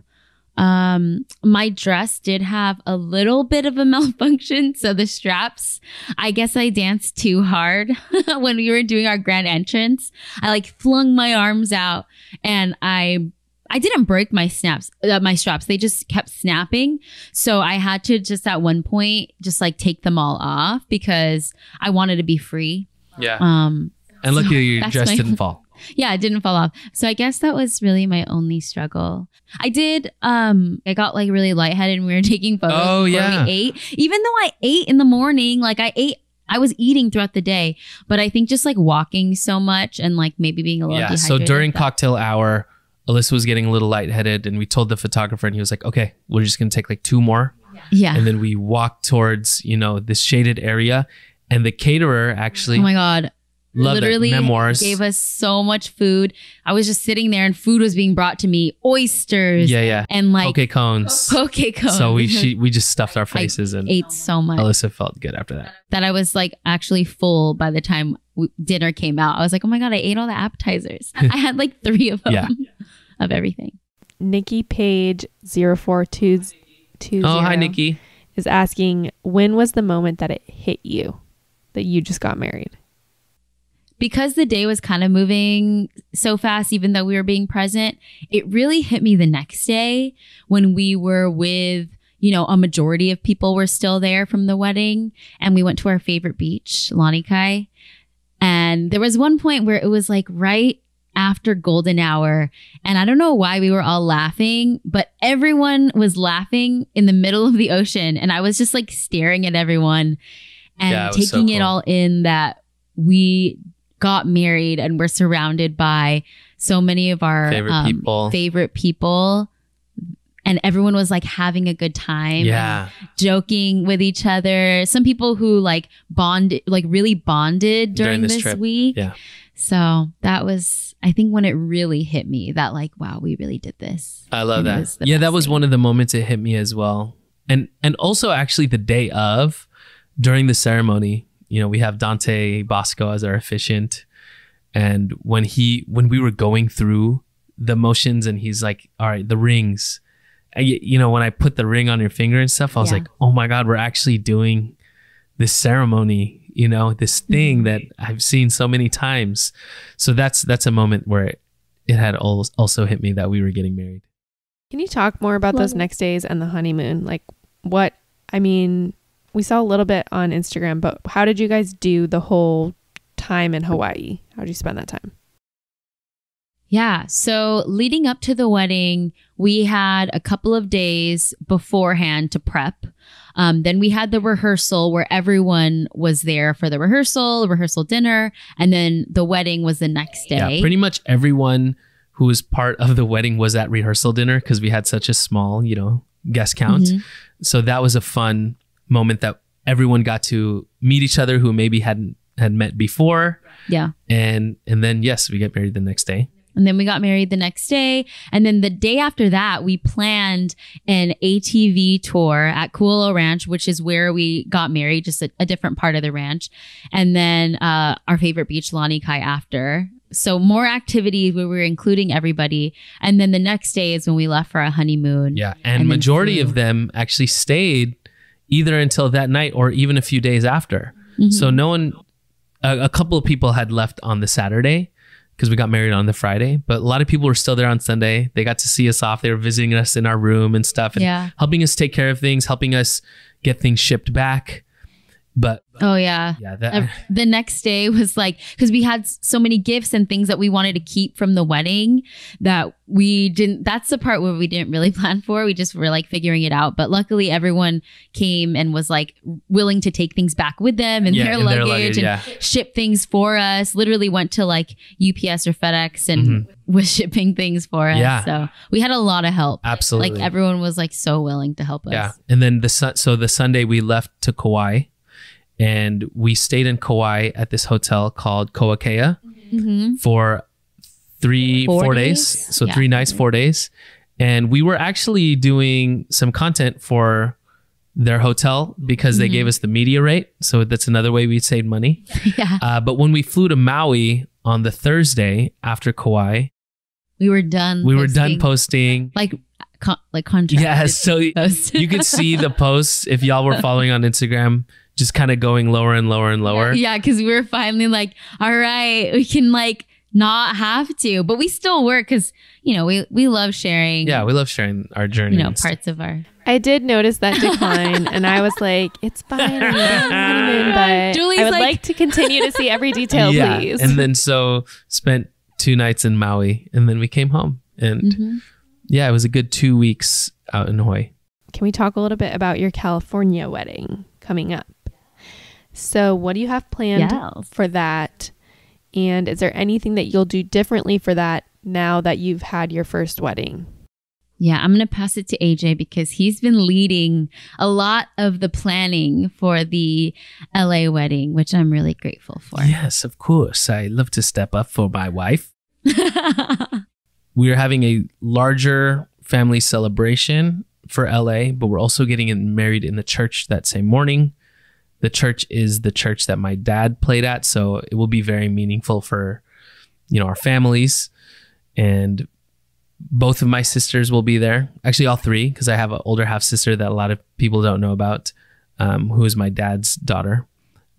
My dress did have a little bit of a malfunction. So the straps, I guess I danced too hard when we were doing our grand entrance. I like flung my arms out and I didn't break my straps. They just kept snapping. So I had to just at one point just like take them all off because I wanted to be free. Yeah. And luckily your dress didn't fall. Yeah, it didn't fall off. So I guess that was really my only struggle. I got like really lightheaded and we were taking photos before we ate. Even though I ate in the morning, like I was eating throughout the day, but I think just like walking so much and like maybe being a little dehydrated. So during cocktail hour, Alyssa was getting a little lightheaded and we told the photographer and he was like, okay, we're just going to take like 2 more. Yeah. And then we walked towards, this shaded area and the caterer actually. Oh my God. Literally memoirs. Gave us so much food. I was just sitting there and food was being brought to me. Oysters. Yeah. And like poke cones. So we just stuffed our faces and ate so much. Alyssa felt good after that. That I was like actually full by the time dinner came out. I was like, oh my God, I ate all the appetizers. I had like 3 of them of everything. Nikki Page 04220. Oh, hi Nikki. Is asking, when was the moment that it hit you that you just got married? Because the day was kind of moving so fast, even though we were being present, it really hit me the next day when we were with, a majority of people were still there from the wedding. And we went to our favorite beach, Lanikai. And there was one point where it was like right after golden hour. And I don't know why we were all laughing, but everyone was laughing in the middle of the ocean. And I was just like staring at everyone and taking it all in that we got married and we're surrounded by so many of our favorite people and everyone was like having a good time, joking with each other. Some people who really bonded during this trip. Week. Yeah. So that was, I think, when it really hit me that like, wow, we really did this. I love that. Yeah, that was one of the moments it hit me as well. And also actually the day of, during the ceremony, we have Dante Bosco as our officiant. And when we were going through the motions and he's like, all right, the rings, and, when I put the ring on your finger and stuff, I was like, oh my God, we're actually doing this ceremony, this thing that I've seen so many times. So that's a moment where it had also hit me that we were getting married. Can you talk more about those next days and the honeymoon? Like we saw a little bit on Instagram, but how did you guys do the whole time in Hawaii? How did you spend that time? Yeah. So leading up to the wedding, we had a couple of days beforehand to prep. Then we had the rehearsal where everyone was there for the rehearsal dinner, and then the wedding was the next day. Yeah, pretty much everyone who was part of the wedding was at rehearsal dinner because we had such a small, guest count. Mm-hmm. So that was a fun moment that everyone got to meet each other who maybe had met before. Yeah. And then, yes, we get married the next day. And then we got married the next day. And then the day after that, we planned an ATV tour at Kualo Ranch, which is where we got married, just a different part of the ranch. And then our favorite beach, Lanikai, after. So more activities where we were including everybody. And then the next day is when we left for our honeymoon. Yeah. And majority of them actually stayed either until that night or even a few days after. Mm-hmm. So no one, a couple of people had left on the Saturday because we got married on the Friday, but a lot of people were still there on Sunday. They got to see us off. They were visiting us in our room and stuff and helping us take care of things, helping us get things shipped back. But the next day was like, because we had so many gifts and things that we wanted to keep from the wedding that we didn't. That's the part where we didn't really plan for. We just were like figuring it out. But luckily, everyone came and was like willing to take things back with them and their luggage and ship things for us. Literally went to like UPS or FedEx and was shipping things for us. Yeah. So we had a lot of help. Absolutely, like everyone was like so willing to help us. Yeah, and then the Sunday we left to Kauai. And we stayed in Kauai at this hotel called Koakea for 4 days. So Yeah. 3 nights, 4 days. And we were actually doing some content for their hotel because they gave us the media rate. So that's another way we saved money. Yeah. But when we flew to Maui on the Thursday after Kauai, We were done. we were done posting. Like contract. Yeah, so you could see the posts if y'all were following on Instagram, just kind of going lower and lower and lower. Yeah, because we were finally like, all right, we can like not have to, but we still work because we love sharing. Yeah, we love sharing our journey. and stuff. Parts of our. I did notice that decline, and I was like, "It's fine, I'm going on honeymoon, but Julie's I would like- like to continue to see every detail, Yeah, please." and then so spent 2 nights in Maui, and then we came home, and yeah, it was a good 2 weeks out in Hawaii. Can we talk a little bit about your California wedding coming up? So, what do you have planned for that? And is there anything that you'll do differently for that now that you've had your first wedding? Yeah, I'm going to pass it to AJ because he's been leading a lot of the planning for the LA wedding, which I'm really grateful for. Yes, of course. I love to step up for my wife. We are having a larger family celebration for LA, but we're also getting married in the church that same morning. The church is the church that my dad played at, so it will be very meaningful for, our families. And both of my sisters will be there. Actually, all 3, because I have an older half sister that a lot of people don't know about, who is my dad's daughter.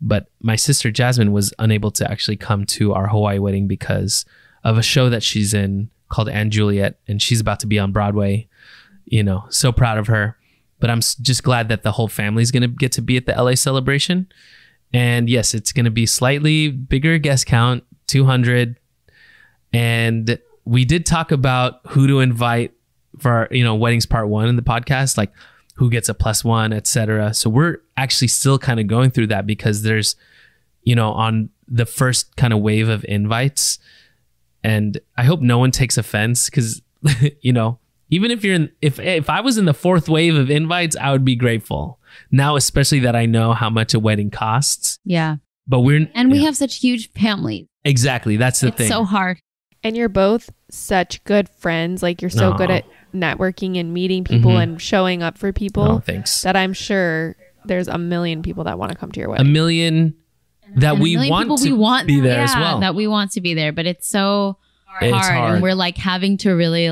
But my sister Jasmine was unable to actually come to our Hawaii wedding because of a show that she's in called Anne Juliet, and she's about to be on Broadway. So proud of her. But I'm just glad that the whole family's going to get to be at the LA celebration. And yes, it's going to be slightly bigger guest count, 200. And we did talk about who to invite for our, weddings part 1 in the podcast, like who gets a +1, etc. So we're actually still kind of going through that because there's, on the first kind of wave of invites. And I hope no one takes offense because, even if if I was in the 4th wave of invites, I would be grateful. Now, especially that I know how much a wedding costs. Yeah. But we have such huge families. Exactly. That's the thing. It's so hard. And you're both such good friends. Like, you're so good at networking and meeting people and showing up for people. Oh, thanks. That I'm sure there's a million people that want to come to your A wedding. million that we want to be there as well. That we want to be there, but it's so hard. And we're like having to really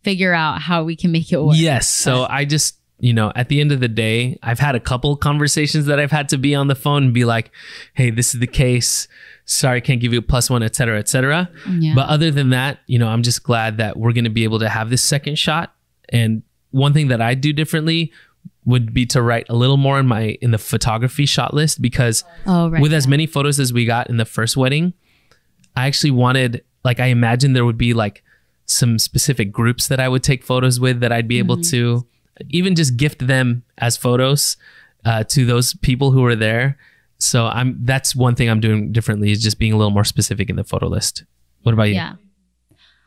figure out how we can make it work. Yes. So I just, at the end of the day, I've had a couple conversations that I've had to be on the phone and be like, hey, this is the case. Sorry, I can't give you a +1, et cetera, et cetera. Yeah. But other than that, I'm just glad that we're going to be able to have this second shot. And one thing that I do differently would be to write a little more in the photography shot list, because with as many photos as we got in the first wedding, I actually wanted, I imagined there would be some specific groups that I would take photos with that I'd be able to even just gift them as photos to those people who were there. So that's one thing I'm doing differently, is just being a little more specific in the photo list. What about you? Yeah.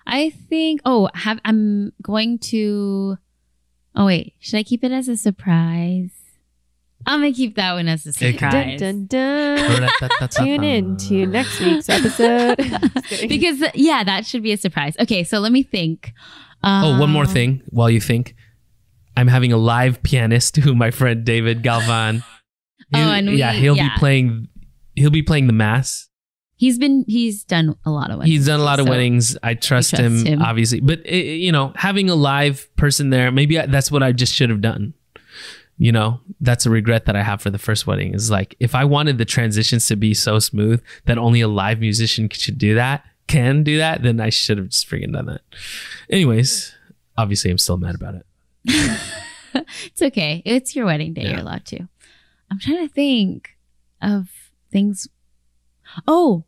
I think, I'm going to, should I keep it as a surprise? I'm going to keep that one as a surprise. Dun, dun, dun. Tune in to next week's episode. Because, that should be a surprise. Okay, so let me think. One more thing while you think. I'm having a live pianist who my friend David Galvan. He'll be playing the mass. He's done a lot of weddings. He's done a lot of weddings. I trust him, obviously. But, having a live person there, maybe that's what I just should have done. That's a regret that I have for the first wedding, is if I wanted the transitions to be so smooth that only a live musician can do that, then I should have just freaking done that. Anyways, obviously I'm still mad about it. It's okay. It's your wedding day. Yeah. You're allowed to. I'm trying to think of things. Oh,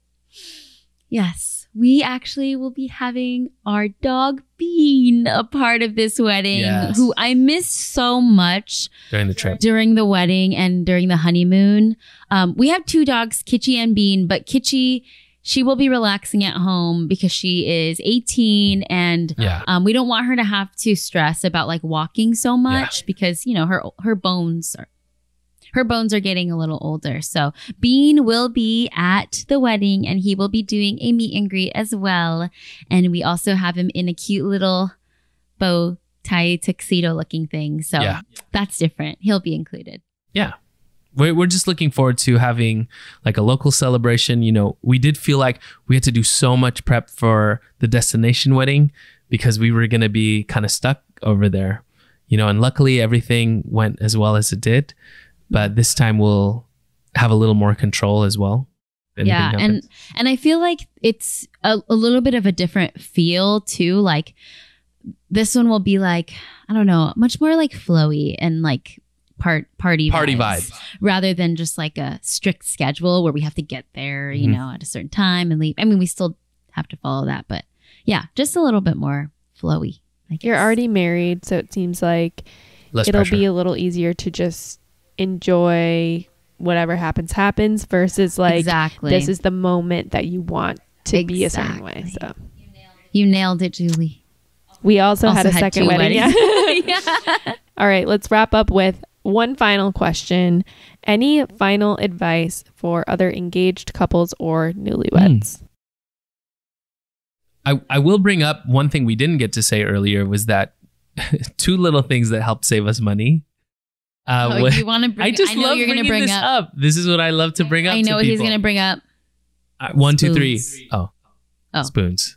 yes. We actually will be having our dog Bean a part of this wedding, who I missed so much during the trip, during the wedding and during the honeymoon. We have 2 dogs, Kitschy and Bean, but Kitschy, she will be relaxing at home because she is 18 and we don't want her to have to stress about walking so much because, her bones are her bones are getting a little older. So Bean will be at the wedding and he will be doing a meet and greet as well. And we also have him in a cute little bow tie tuxedo looking thing. So that's different. He'll be included. Yeah. We're just looking forward to having like a local celebration. You know, we did feel like we had to do so much prep for the destination wedding because we were going to be kind of stuck over there, you know, and luckily everything went as well as it did. But this time we'll have a little more control as well. Yeah. And I feel like it's a little bit of a different feel too. Like this one will be like, I don't know, much more like flowy and like party vibes rather than just like a strict schedule where we have to get there, you know, at a certain time and leave. I mean, we still have to follow that, but yeah, just a little bit more flowy. You're already married, so it seems like it'll be a little easier to just enjoy whatever happens versus like this is the moment that you want to be a certain way. So you nailed it, Julie. We also had a second wedding. Yeah. All right, let's wrap up with one final question. Any final advice for other engaged couples or newlyweds? I will bring up one thing we didn't get to say earlier was that two little things that helped save us money. You want to bring? I just love bringing this up. This is what I love to bring up. I know what people. he's going to bring up. 1, 2, 3. Oh, spoons.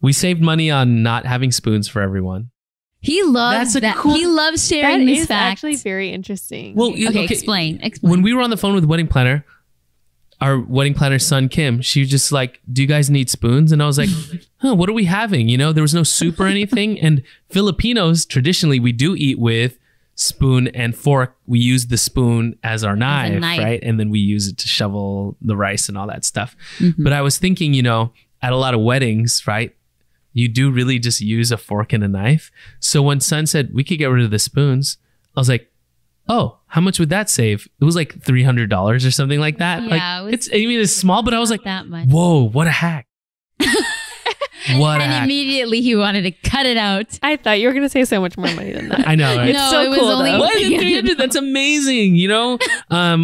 We saved money on not having spoons for everyone. He loves that. He loves sharing this fact. That's actually very interesting. Well, okay, explain. When we were on the phone with the wedding planner, our wedding planner's son, Kim, she was just like, do you guys need spoons? And I was like, what are we having? You know, there was no soup or anything. And Filipinos, traditionally, we do eat with spoon and fork. We use the spoon as our knife, right? And then we use it to shovel the rice and all that stuff. But I was thinking, you know, at a lot of weddings, right? You do really just use a fork and a knife. So when son said we could get rid of the spoons, I was like, oh, how much would that save? It was like $300 or something like that. Yeah, like it's small, but I was like, that much. Whoa, what a hack. And immediately he wanted to cut it out. I thought you were going to say so much more money than that. I know, right? It's so cool. What? 300? That's amazing, you know?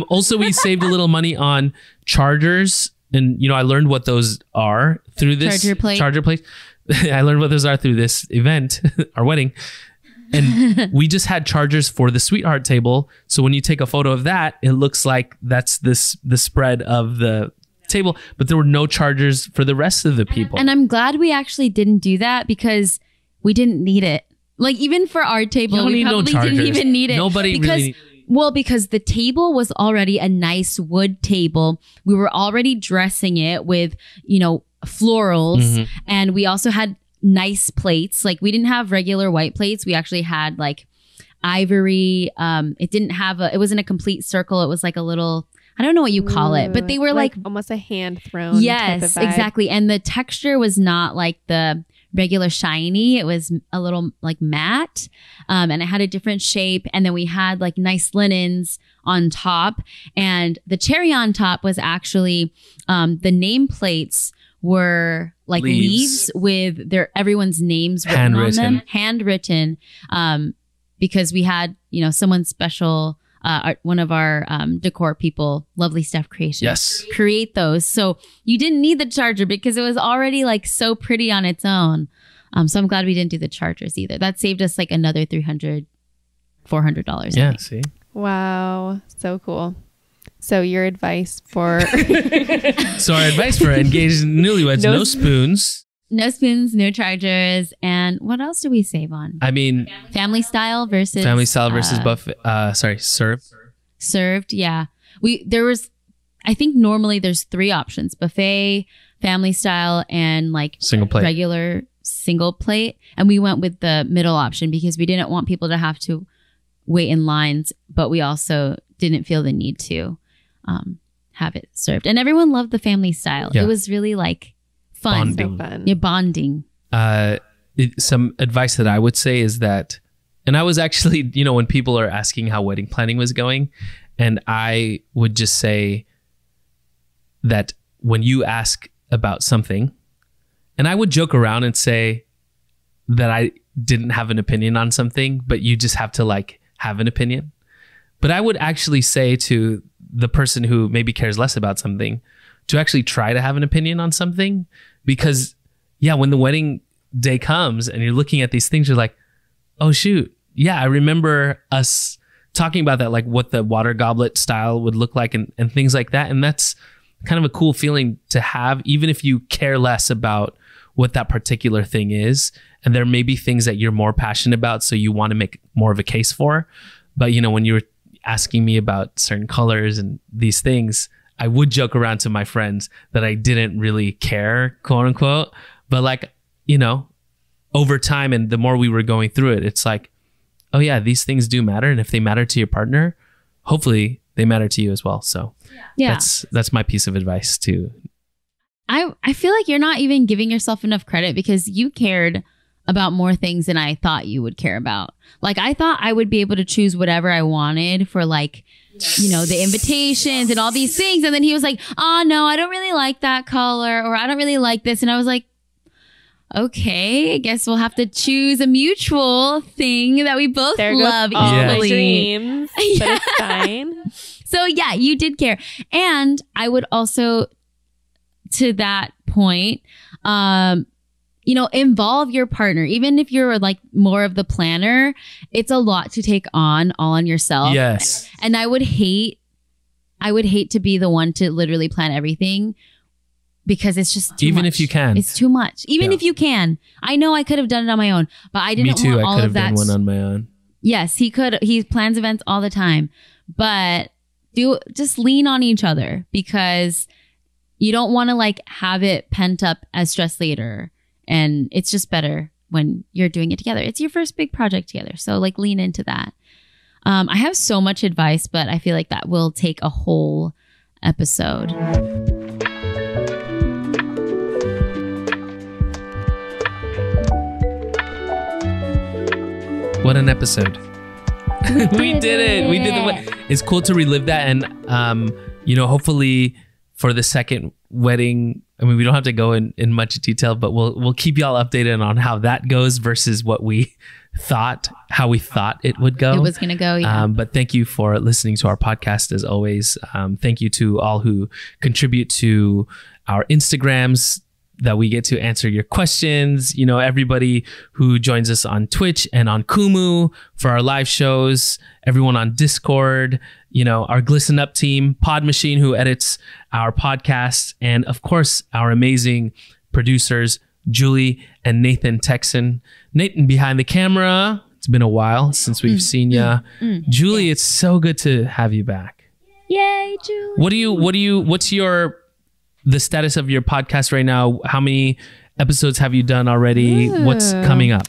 Also, we saved a little money on chargers. And, you know, I learned what those are through this charger plate. I learned what those are through this event, our wedding. And we just had chargers for the sweetheart table. So when you take a photo of that, it looks like that's the spread of the table. But there were no chargers for the rest of the people. And I'm glad we actually didn't do that because we didn't need it. Like even for our table, we probably didn't even need it. Nobody really. Well, because the table was already a nice wood table. We were already dressing it with, you know, florals. And we also had nice plates. Like we didn't have regular white plates. We actually had like ivory. It wasn't a complete circle. It was like a little, I don't know what you call it, but they were like almost a hand thrown. Yes, type of vibe. Exactly. And the texture was not like the regular shiny. It was a little like matte. And it had a different shape. And then we had like nice linens on top. And the cherry on top was actually the nameplates were like leaves with everyone's names written on them, handwritten, because we had, you know, someone special, one of our decor people, Lovely Steph Creations, create those. So you didn't need the charger because it was already like so pretty on its own. So I'm glad we didn't do the chargers either. That saved us like another $400. Yeah, see? Wow, so cool. So your advice for So our advice for engaged newlyweds, no spoons. No spoons, no chargers. And what else do we save on? I mean, family style versus buffet. Served, yeah. I think normally there's 3 options: buffet, family style, and like single plate. Regular single plate. And we went with the middle option because we didn't want people to have to wait in lines, but we also didn't feel the need to have it served. And everyone loved the family style. Yeah. It was really like fun. Bonding. So fun. Yeah, bonding. Some advice that I would say is that, and I was actually, you know, when people are asking how wedding planning was going, and I would just say that when you ask about something, and I would joke around and say that I didn't have an opinion on something, but you just have to like have an opinion. But I would actually say to the person who maybe cares less about something to actually try to have an opinion on something, because yeah, when the wedding day comes and you're looking at these things, you're like, oh shoot, yeah, I remember us talking about that, like what the water goblet style would look like and things like that. And that's kind of a cool feeling to have, even if you care less about what that particular thing is. And there may be things that you're more passionate about, so you want to make more of a case for. But, you know, when you were asking me about certain colors and these things, I would joke around to my friends that I didn't really care, quote unquote. But like, you know, over time and the more we were going through it, it's like, oh yeah, these things do matter. And if they matter to your partner, hopefully they matter to you as well. So Yeah. that's my piece of advice too. I feel like you're not even giving yourself enough credit, because you cared about more things than I thought you would care about. Like, I thought I would be able to choose whatever I wanted for, like, you know, the invitations and all these things. And then he was like, oh no, I don't really like that color, or I don't really like this. And I was like, okay, I guess we'll have to choose a mutual thing that we both love goes all my equally. dreams, but Yeah. it's fine. So yeah, you did care. And I would also, to that point, you know, involve your partner. Even if you're like more of the planner, it's a lot to take on all on yourself. Yes. And I would hate to be the one to literally plan everything, because it's just too Even much. if you can. It's too much. Even Yeah. if you can. I know I could have done it on my own, but I didn't Me too. want all I could of have that. done one on my own. Yes, he could. He plans events all the time, but just lean on each other, because you don't want to like have it pent up as stress later. And it's just better when you're doing it together. It's your first big project together. So like lean into that. I have so much advice, but I feel like that will take a whole episode. What an episode. We did it. We did the It's cool to relive that. And, you know, hopefully for the second wedding, I mean, we don't have to go in much detail, but we'll keep y'all updated on how that goes versus what we thought, how we thought it would go. It was going to go, yeah. But thank you for listening to our podcast as always. Thank you to all who contribute to our Instagrams, that we get to answer your questions. You know, everybody who joins us on Twitch and on Kumu for our live shows, everyone on Discord, you know, our Glisten Up team, Pod Machine, who edits our podcast, and of course, our amazing producers, Julie and Nathan Texan. Nathan behind the camera. It's been a while since we've seen ya. Julie, it's so good to have you back. Yay, Julie. What's the status of your podcast right now? How many episodes have you done already? What's coming up?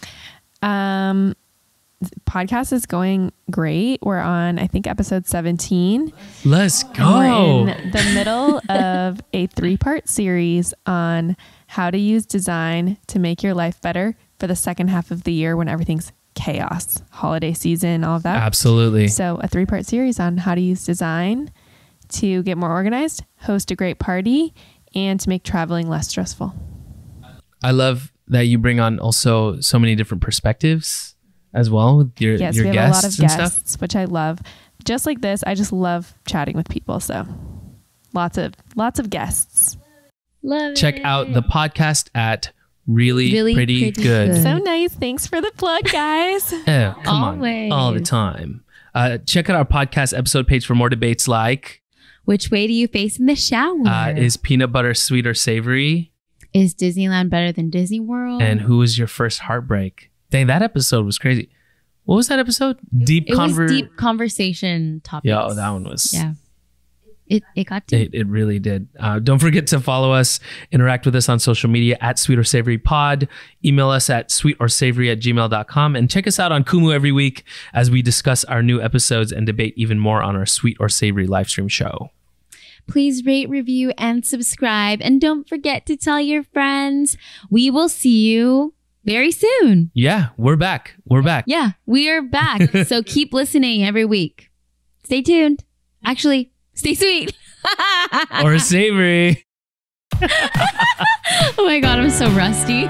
Podcast is going great. We're on, I think, episode 17. Let's go. We're in the middle of a 3-part series on how to use design to make your life better for the second half of the year when everything's chaos, holiday season, all of that. Absolutely. So a 3-part series on how to use design to get more organized, host a great party, and to make traveling less stressful. I love that you bring on also so many different perspectives as well with your Yes, your we have a lot guests of and guests, stuff. which I love. Just like this, I just love chatting with people. So lots of guests. Love Check it. out the podcast at Really Pretty Good. So nice. Thanks for the plug, guys. Oh, come Always. on. All the time. Check out our podcast episode page for more debates like Which way do you face in the shower? is peanut butter sweet or savory? Is Disneyland better than Disney World? And who was your first heartbreak? Dang, that episode was crazy. What was that episode? Deep it was deep conversation topics. Yeah, that one was. Yeah. It got deep. It really did. Don't forget to follow us, interact with us on social media at Sweet or Savory Pod. Email us at sweetorsavory@gmail.com, and check us out on Kumu every week as we discuss our new episodes and debate even more on our Sweet or Savory live stream show. Please rate, review, and subscribe. And don't forget to tell your friends. We will see you very soon. Yeah, we're back. We're back. Yeah, we are back. So keep listening every week. Stay tuned. Actually, stay sweet. Or savory. Oh my God, I'm so rusty.